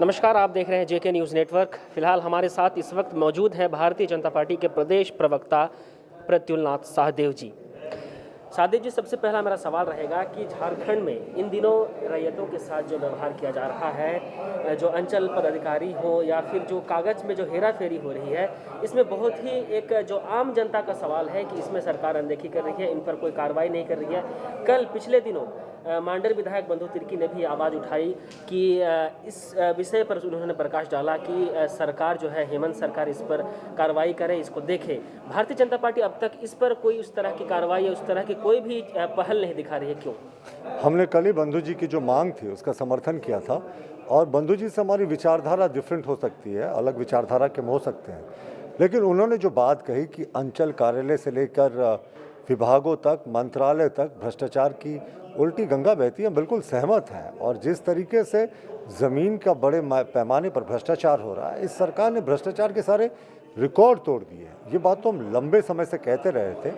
नमस्कार, आप देख रहे हैं जेके न्यूज़ नेटवर्क। फिलहाल हमारे साथ इस वक्त मौजूद हैं भारतीय जनता पार्टी के प्रदेश प्रवक्ता प्रत्युलनाथ सहदेव जी। सहदेव जी, सबसे पहला मेरा सवाल रहेगा कि झारखंड में इन दिनों रैयतों के साथ जो व्यवहार किया जा रहा है, जो अंचल पदाधिकारी हो या फिर जो कागज़ में जो हेरा फेरी हो रही है, इसमें बहुत ही एक जो आम जनता का सवाल है कि इसमें सरकार अनदेखी कर रही है, इन पर कोई कार्रवाई नहीं कर रही है। कल पिछले दिनों मांडर विधायक बंधु तिर्की ने भी आवाज़ उठाई कि इस विषय पर उन्होंने प्रकाश डाला कि सरकार जो है, हेमंत सरकार इस पर कार्रवाई करे, इसको देखे। भारतीय जनता पार्टी अब तक इस पर कोई उस तरह की कार्रवाई या उस तरह की कोई भी पहल नहीं दिखा रही है, क्यों? हमने कल ही बंधु जी की जो मांग थी उसका समर्थन किया था और बंधु जी से हमारी विचारधारा डिफरेंट हो सकती है, अलग विचारधारा के हो सकते हैं, लेकिन उन्होंने जो बात कही कि अंचल कार्यालय से लेकर विभागों तक, मंत्रालय तक भ्रष्टाचार की उल्टी गंगा बहती है, बिल्कुल सहमत हैं। और जिस तरीके से ज़मीन का बड़े पैमाने पर भ्रष्टाचार हो रहा है, इस सरकार ने भ्रष्टाचार के सारे रिकॉर्ड तोड़ दिए। ये बात तो हम लंबे समय से कहते रहे थे।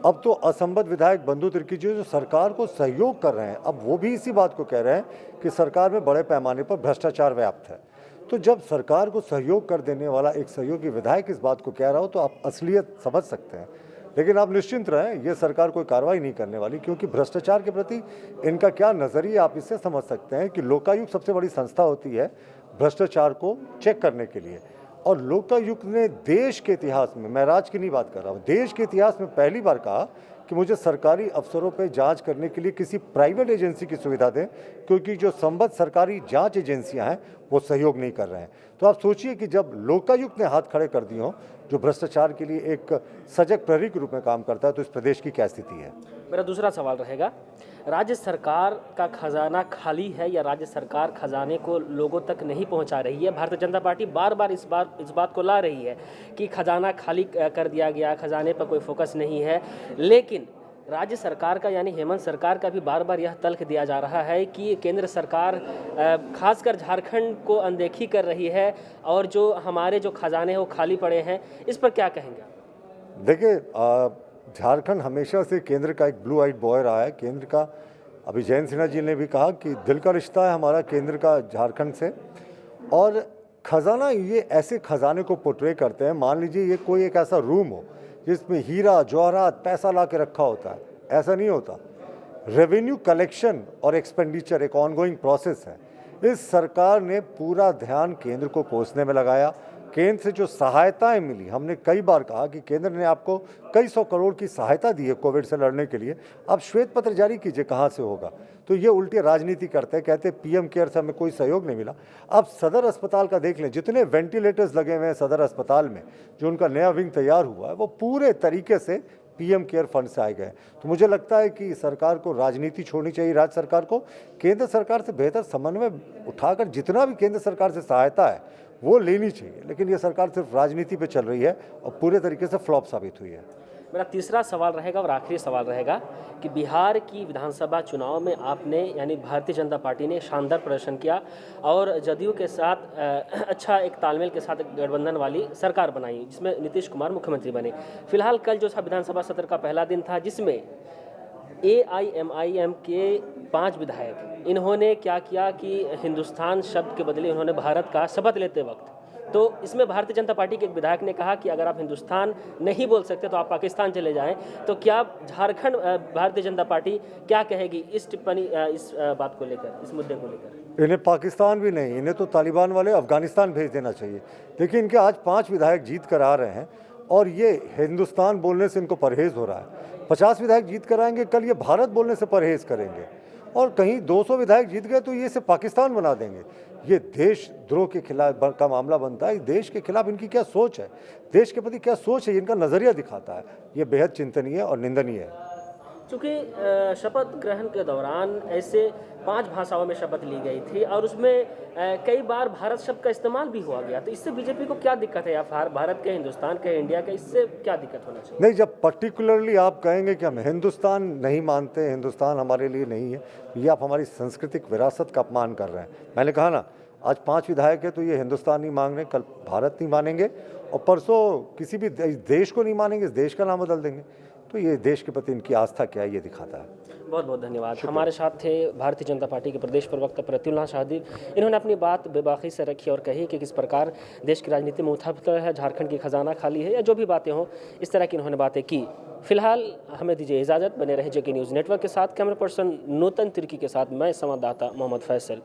अब तो असंबद्ध विधायक बंधु तिर्की जी जो सरकार को सहयोग कर रहे हैं, अब वो भी इसी बात को कह रहे हैं कि सरकार में बड़े पैमाने पर भ्रष्टाचार व्याप्त है। तो जब सरकार को सहयोग कर देने वाला एक सहयोगी विधायक इस बात को कह रहा हो तो आप असलियत समझ सकते हैं। लेकिन आप निश्चिंत रहें, ये सरकार कोई कार्रवाई नहीं करने वाली, क्योंकि भ्रष्टाचार के प्रति इनका क्या नज़रिया आप इससे समझ सकते हैं कि लोकायुक्त सबसे बड़ी संस्था होती है भ्रष्टाचार को चेक करने के लिए। और लोकायुक्त ने देश के इतिहास में, मैं राज्य की नहीं बात कर रहा हूँ, देश के इतिहास में पहली बार कहा कि मुझे सरकारी अफसरों पे जांच करने के लिए किसी प्राइवेट एजेंसी की सुविधा दें, क्योंकि जो संबद्ध सरकारी जांच एजेंसियां हैं वो सहयोग नहीं कर रहे हैं। तो आप सोचिए कि जब लोकायुक्त ने हाथ खड़े कर दिए हों, जो भ्रष्टाचार के लिए एक सजग प्रहरी के रूप में काम करता है, तो इस प्रदेश की क्या स्थिति है? मेरा दूसरा सवाल रहेगा, राज्य सरकार का खजाना खाली है या राज्य सरकार खजाने को लोगों तक नहीं पहुंचा रही है? भारतीय जनता पार्टी बार बार इस बात को ला रही है कि खजाना खाली कर दिया गया, खजाने पर कोई फोकस नहीं है। लेकिन राज्य सरकार का यानी हेमंत सरकार का भी बार बार यह तल्ख दिया जा रहा है कि केंद्र सरकार खासकर झारखंड को अनदेखी कर रही है और जो हमारे जो खजाने हैं वो खाली पड़े हैं। इस पर क्या कहेंगे? देखिए, झारखंड हमेशा से केंद्र का एक ब्लू आइड बॉय रहा है। केंद्र का, अभी जयंत सिन्हा जी ने भी कहा कि दिल का रिश्ता है हमारा केंद्र का झारखंड से। और खजाना, ये ऐसे खजाने को पोर्ट्रे करते हैं, मान लीजिए ये कोई एक ऐसा रूम हो जिसमें हीरा जवाहरात पैसा ला के रखा होता है, ऐसा नहीं होता। रेवेन्यू कलेक्शन और एक्सपेंडिचर एक ऑनगोइंग प्रोसेस है। इस सरकार ने पूरा ध्यान केंद्र को कोसने में लगाया। केंद्र से जो सहायताएं मिली, हमने कई बार कहा कि केंद्र ने आपको कई सौ करोड़ की सहायता दी है कोविड से लड़ने के लिए, अब श्वेत पत्र जारी कीजिए कहाँ से होगा। तो ये उल्टी राजनीति करते हैं, कहते हैं पीएम केयर से हमें कोई सहयोग नहीं मिला। अब सदर अस्पताल का देख लें, जितने वेंटिलेटर्स लगे हुए हैं सदर अस्पताल में, जो उनका नया विंग तैयार हुआ है, वो पूरे तरीके से पीएम केयर फंड से आए गए। तो मुझे लगता है कि सरकार को राजनीति छोड़नी चाहिए, राज्य सरकार को केंद्र सरकार से बेहतर समन्वय उठाकर जितना भी केंद्र सरकार से सहायता है वो लेनी चाहिए। लेकिन ये सरकार सिर्फ राजनीति पे चल रही है और पूरे तरीके से फ्लॉप साबित हुई है। मेरा तीसरा सवाल रहेगा और आखिरी सवाल रहेगा कि बिहार की विधानसभा चुनाव में आपने यानी भारतीय जनता पार्टी ने शानदार प्रदर्शन किया और जदयू के साथ अच्छा एक तालमेल के साथ एक गठबंधन वाली सरकार बनाई, जिसमें नीतीश कुमार मुख्यमंत्री बने। फिलहाल कल जो था विधानसभा सत्र का पहला दिन था, जिसमें AIMIM के 5 विधायक, इन्होंने क्या किया कि हिंदुस्तान शब्द के बदले उन्होंने भारत का शपथ लेते वक्त, तो इसमें भारतीय जनता पार्टी के एक विधायक ने कहा कि अगर आप हिंदुस्तान नहीं बोल सकते तो आप पाकिस्तान चले जाएं। तो क्या झारखंड भारतीय जनता पार्टी क्या कहेगी इस टिप्पणी, इस बात को लेकर, इस मुद्दे को लेकर? इन्हें पाकिस्तान भी नहीं, इन्हें तो तालिबान वाले अफगानिस्तान भेज देना चाहिए। देखिए, इनके आज 5 विधायक जीत कर आ रहे हैं और ये हिंदुस्तान बोलने से इनको परहेज हो रहा है। 50 विधायक जीत कर आएंगे, कल ये भारत बोलने से परहेज करेंगे और कहीं 200 विधायक जीत गए तो ये इसे पाकिस्तान बना देंगे। ये देशद्रोह के खिलाफ का मामला बनता है। देश के खिलाफ इनकी क्या सोच है, देश के प्रति क्या सोच है, इनका नज़रिया दिखाता है। ये बेहद चिंतनीय और निंदनीय है। चूँकि शपथ ग्रहण के दौरान ऐसे 5 भाषाओं में शपथ ली गई थी और उसमें कई बार भारत शब्द का इस्तेमाल भी हुआ गया, तो इससे बीजेपी को क्या दिक्कत है? या भारत के, हिंदुस्तान के, इंडिया के, इससे क्या दिक्कत होना चाहिए? नहीं, जब पर्टिकुलरली आप कहेंगे कि हम हिंदुस्तान नहीं मानते, हिंदुस्तान हमारे लिए नहीं है, ये आप हमारी सांस्कृतिक विरासत का अपमान कर रहे हैं। मैंने कहा ना, आज 5 विधायक है तो ये हिंदुस्तान नहीं मांग रहे, कल भारत नहीं मानेंगे और परसों किसी भी देश को नहीं मानेंगे, इस देश का नाम बदल देंगे। तो ये देश के प्रति इनकी आस्था क्या है, ये दिखाता है। बहुत बहुत धन्यवाद। हमारे साथ थे भारतीय जनता पार्टी के प्रदेश प्रवक्ता प्रत्युलनाथ शाहदेव। इन्होंने अपनी बात बेबाकी से रखी और कही कि किस प्रकार देश की राजनीति में उथल-पुथल है, झारखंड की खजाना खाली है, या जो भी बातें हों, इस तरह की इन्होंने बातें की। फिलहाल हमें दीजिए इजाज़त। बने रहे जेके न्यूज़ नेटवर्क के साथ। कैमरा पर्सन नूतन तिर्की के साथ मैं संवाददाता मोहम्मद फैसल।